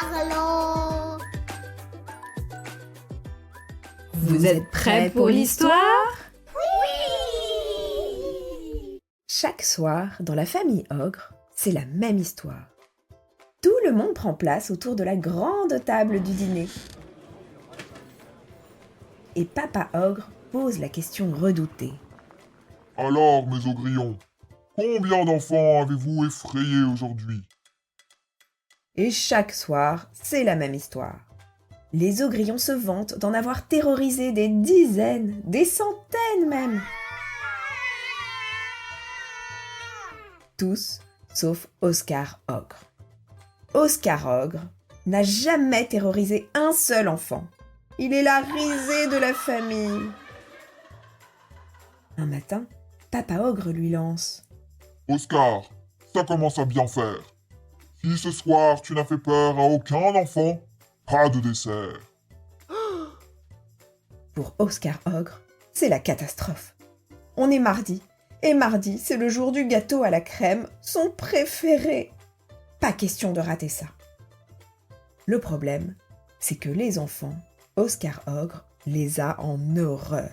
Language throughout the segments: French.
Arlo. Vous êtes prêts pour l'histoire? Oui. Chaque soir, dans la famille Ogre, c'est la même histoire. Tout le monde prend place autour de la grande table du dîner. Et Papa Ogre pose la question redoutée. Alors, mes ogrillons, combien d'enfants avez-vous effrayés aujourd'hui? Et chaque soir, c'est la même histoire. Les ogrillons se vantent d'en avoir terrorisé des dizaines, des centaines même. Tous, sauf Oscar Ogre. Oscar Ogre n'a jamais terrorisé un seul enfant. Il est la risée de la famille. Un matin, Papa Ogre lui lance. Oscar, ça commence à bien faire. Si ce soir tu n'as fait peur à aucun enfant, pas de dessert. Pour Oscar Ogre, c'est la catastrophe. On est mardi, et mardi, c'est le jour du gâteau à la crème, son préféré. Pas question de rater ça. Le problème, c'est que les enfants, Oscar Ogre les a en horreur.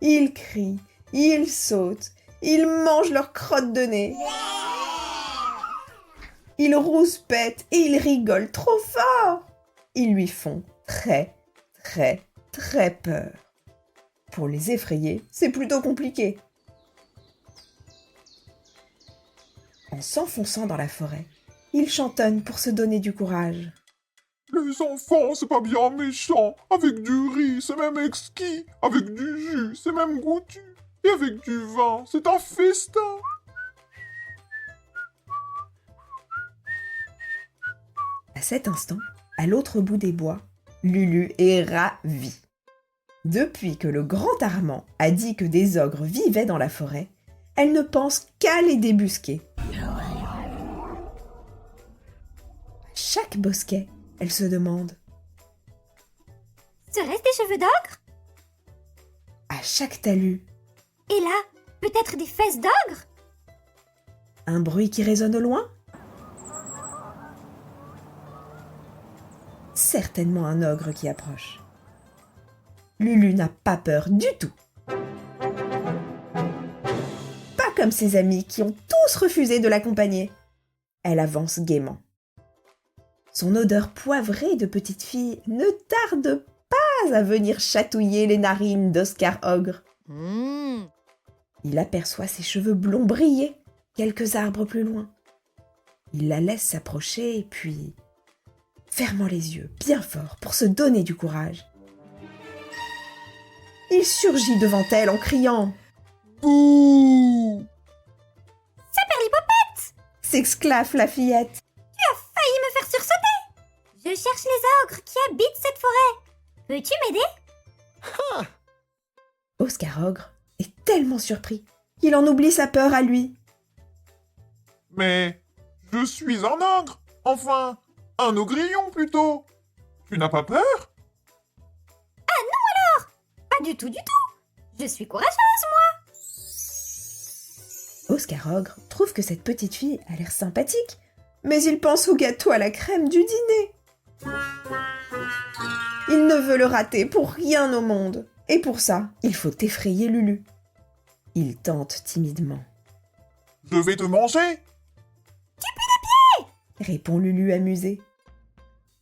Ils crient, ils sautent, ils mangent leurs crottes de nez. Ils rouspètent et ils rigolent trop fort. Ils lui font très, très, très peur. Pour les effrayer, c'est plutôt compliqué. En s'enfonçant dans la forêt, il chantonne pour se donner du courage. Les enfants, c'est pas bien méchant. Avec du riz, c'est même exquis. Avec du jus, c'est même goûtu. Et avec du vin, c'est un festin. À cet instant, à l'autre bout des bois, Lulu est ravie. Depuis que le grand Armand a dit que des ogres vivaient dans la forêt, elle ne pense qu'à les débusquer. À chaque bosquet, elle se demande. Serait-ce des cheveux d'ogre? À chaque talus, Et là, peut-être des fesses d'ogre? un bruit qui résonne au loin. Certainement un ogre qui approche. Lulu n'a pas peur du tout. Pas comme ses amis qui ont tous refusé de l'accompagner. Elle avance gaiement. Son odeur poivrée de petite fille ne tarde pas à venir chatouiller les narines d'Oscar Ogre. Il aperçoit ses cheveux blonds briller quelques arbres plus loin. Il la laisse s'approcher, puis, fermant les yeux bien fort pour se donner du courage, il surgit devant elle en criant « Bouh! Saperlipopette! s'exclave la fillette. Failli me faire sursauter! Je cherche les ogres qui habitent cette forêt. Peux-tu m'aider? Oscar Ogre est tellement surpris qu'il en oublie sa peur à lui. Mais je suis un ogre. Enfin, un ogrillon plutôt. Tu n'as pas peur? Pas du tout, du tout. Je suis courageuse, moi. Oscar Ogre trouve que cette petite fille a l'air sympathique, mais il pense au gâteau à la crème du dîner. Il ne veut le rater pour rien au monde. Et pour ça, il faut effrayer Lulu. Il tente timidement. Je vais te manger. Répond Lulu amusée.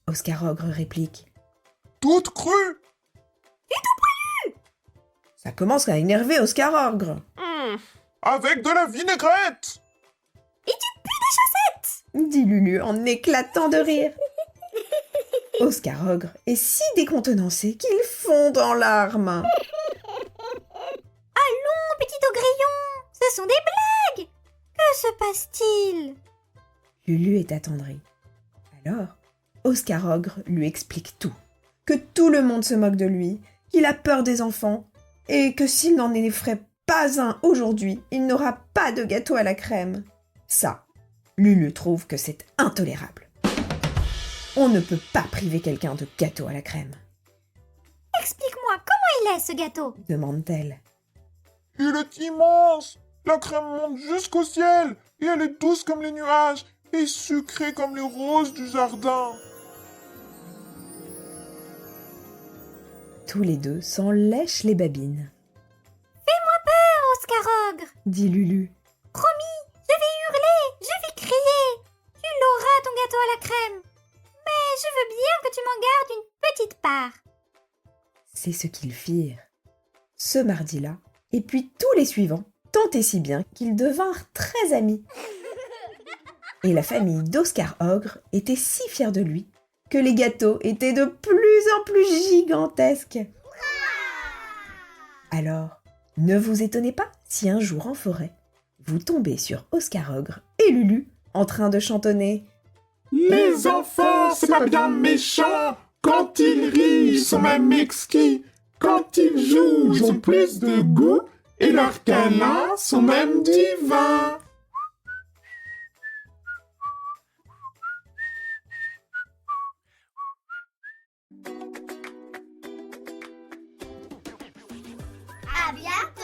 Oscar Ogre réplique. Toute crue. Ça commence à énerver Oscar Ogre, Avec de la vinaigrette. dit Lulu en éclatant de rire. Oscar Ogre est si décontenancé qu'il fond en larmes. Allons, petit ogrillon, ce sont des blagues. Que se passe-t-il? Lulu est attendrie. Alors, Oscar Ogre lui explique tout. Que tout le monde se moque de lui, qu'il a peur des enfants, et que s'il n'en effraie pas un aujourd'hui, il n'aura pas de gâteau à la crème. Ça, Lulu trouve que c'est intolérable. On ne peut pas priver quelqu'un de gâteau à la crème, Explique-moi, comment il est ce gâteau? demande-t-elle. Il est immense. La crème monte jusqu'au ciel. Et elle est douce comme les nuages. Et sucrée comme les roses du jardin. Tous les deux s'en lèchent les babines, Oscar Ogre, dit Lulu. promis, je vais hurler, je vais crier. Tu l'auras ton gâteau à la crème. Mais je veux bien que tu m'en gardes une petite part. C'est ce qu'ils firent. Ce mardi-là, et puis tous les suivants, tant et si bien qu'ils devinrent très amis. Et la famille d'Oscar Ogre était si fière de lui que les gâteaux étaient de plus en plus gigantesques. Alors, ne vous étonnez pas si un jour en forêt, vous tombez sur Oscar Ogre et Lulu en train de chantonner « Les enfants, c'est pas bien méchant. Quand ils rient, ils sont même exquis. Quand ils jouent, ils ont plus de goût. Et leurs câlins sont même divins. À bientôt.